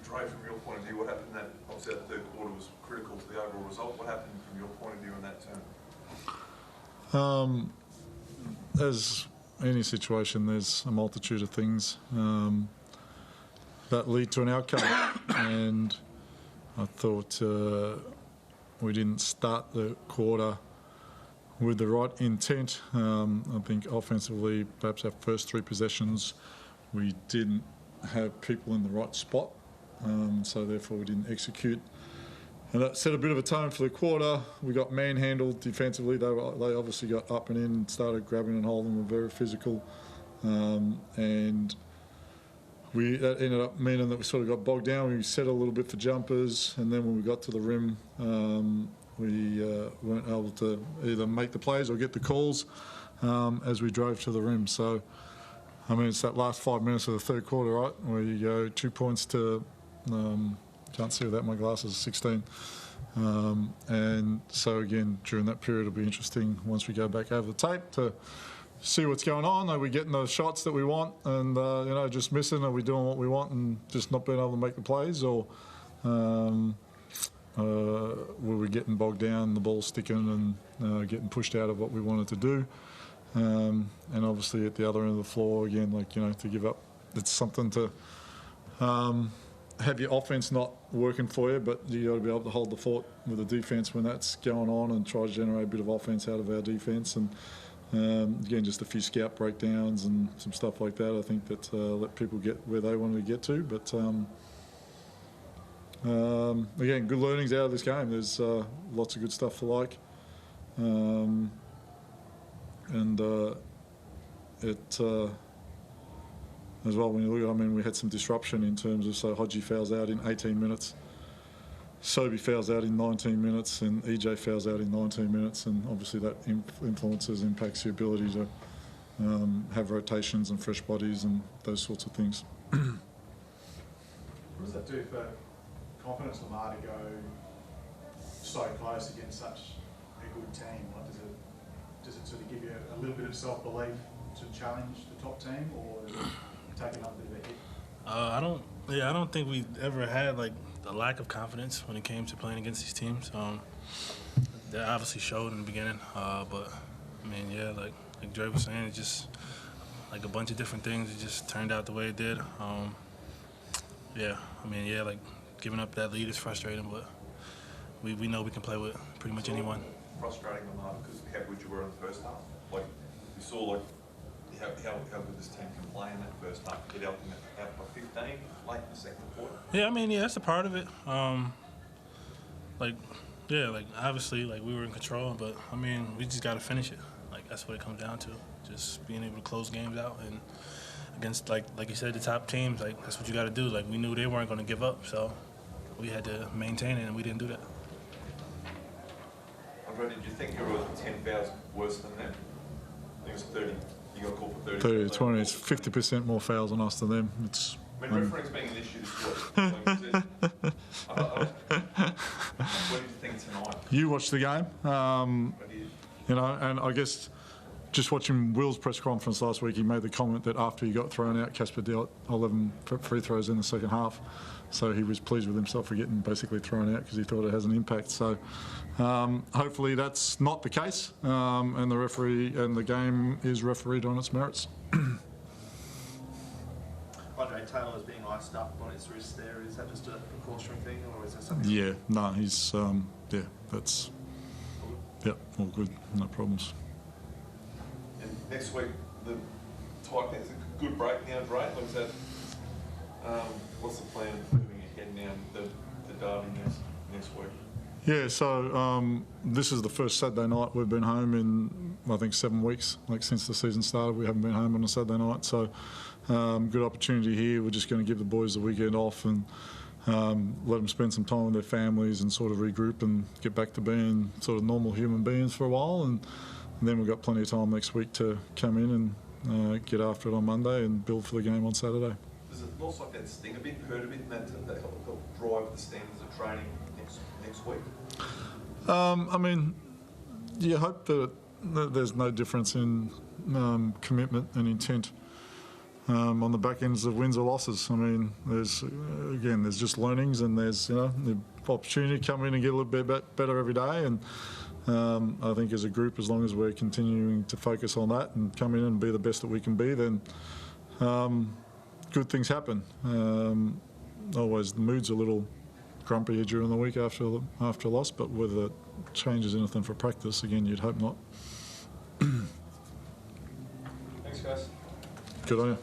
Dre, from your point of view, what happened that, obviously that third quarter was critical to the overall result. What happened from your point of view in that term? As any situation, there's a multitude of things that lead to an outcome. And I thought we didn't start the quarter with the right intent. I think offensively, perhaps our first three possessions, we didn't have people in the right spot, so therefore we didn't execute. And that set a bit of a tone for the quarter. We got manhandled defensively. They obviously got up and in and started grabbing and holding. Were very physical, and that ended up meaning that we sort of got bogged down. We set a little bit for jumpers, and then when we got to the rim, we weren't able to either make the plays or get the calls as we drove to the rim. So, I mean, it's that last 5 minutes of the third quarter, right, where you go 2 points to, can't see without my glasses, 16. And so, again, during that period, it'll be interesting once we go back over the tape to see what's going on. Are we getting the shots that we want and, just missing? Are we doing what we want and just not being able to make the plays? Or were we getting bogged down, the ball sticking and getting pushed out of what we wanted to do? And obviously at the other end of the floor, again, to give up, it's something to have your offense not working for you, but you got to be able to hold the fort with the defence when that's going on and try to generate a bit of offense out of our defence. And again, just a few scout breakdowns and some stuff like that. I think that let people get where they wanted to get to. But again, good learnings out of this game. There's lots of good stuff to like. As well, when you look at it, we had some disruption in terms of, so Hodgie fouls out in 18 minutes, Sobey fouls out in 19 minutes, and EJ fouls out in 19 minutes, and obviously that impacts your ability to have rotations and fresh bodies and those sorts of things. What does that do for confidence, Lamar, to go so close against such a good team? Does it sort of give you a little bit of self-belief to challenge the top team, or does it take another bit of a hit? I don't think we ever had like the lack of confidence when it came to playing against these teams. That obviously showed in the beginning, but I mean, yeah, like Dre was saying, it just like a bunch of different things. It just turned out the way it did. Like giving up that lead is frustrating, but we know we can play with pretty much anyone. Frustrating them because how good you were in the first half. Like you saw, like how good this team can play in that first half. Get out by 15 late in the second quarter. Yeah, that's a part of it. Obviously, we were in control, but I mean, we just got to finish it. Like that's what it comes down to. Just being able to close games out and against like you said, the top teams. Like that's what you got to do. Like we knew they weren't going to give up, so we had to maintain it, and we didn't do that. Did you think you were 10 fouls worse than them? I think it's 30. You got called for 30. 30 to 20. It's 50% more fouls on us than them. Refereeing's being an issue this week. What did you think tonight? You watched the game, and I guess just watching Will's press conference last week, he made the comment that after he got thrown out, Casper dealt 11 free throws in the second half. So he was pleased with himself for getting basically thrown out because he thought it has an impact. So hopefully that's not the case, and the referee and the game is refereed on its merits. Andre Taylor is being iced up on his wrist there. Is that just a precautionary thing, or is there something? Yeah, no, he's that's all good, no problems. And next week the Titans a good break now, Dre. Looks at what's the plan moving ahead now? The derby next week. Yeah, so this is the first Saturday night we've been home in, I think, 7 weeks. Like since the season started, we haven't been home on a Saturday night. So good opportunity here. We're just going to give the boys the weekend off and let them spend some time with their families and sort of regroup and get back to being sort of normal human beings for a while. And then we've got plenty of time next week to come in and get after it on Monday and build for the game on Saturday. Does it look like that sting a bit, hurt a bit, and that help drive the standards of training next week? I mean, you hope that there's no difference in commitment and intent on the back ends of wins or losses. I mean, there's just learnings, and there's the opportunity to come in and get a little bit better every day. And I think as a group, as long as we're continuing to focus on that and come in and be the best that we can be, then good things happen. Always the mood's a little grumpier during the week after a loss, but whether it changes anything for practice, again, you'd hope not. Thanks, guys. Good on you.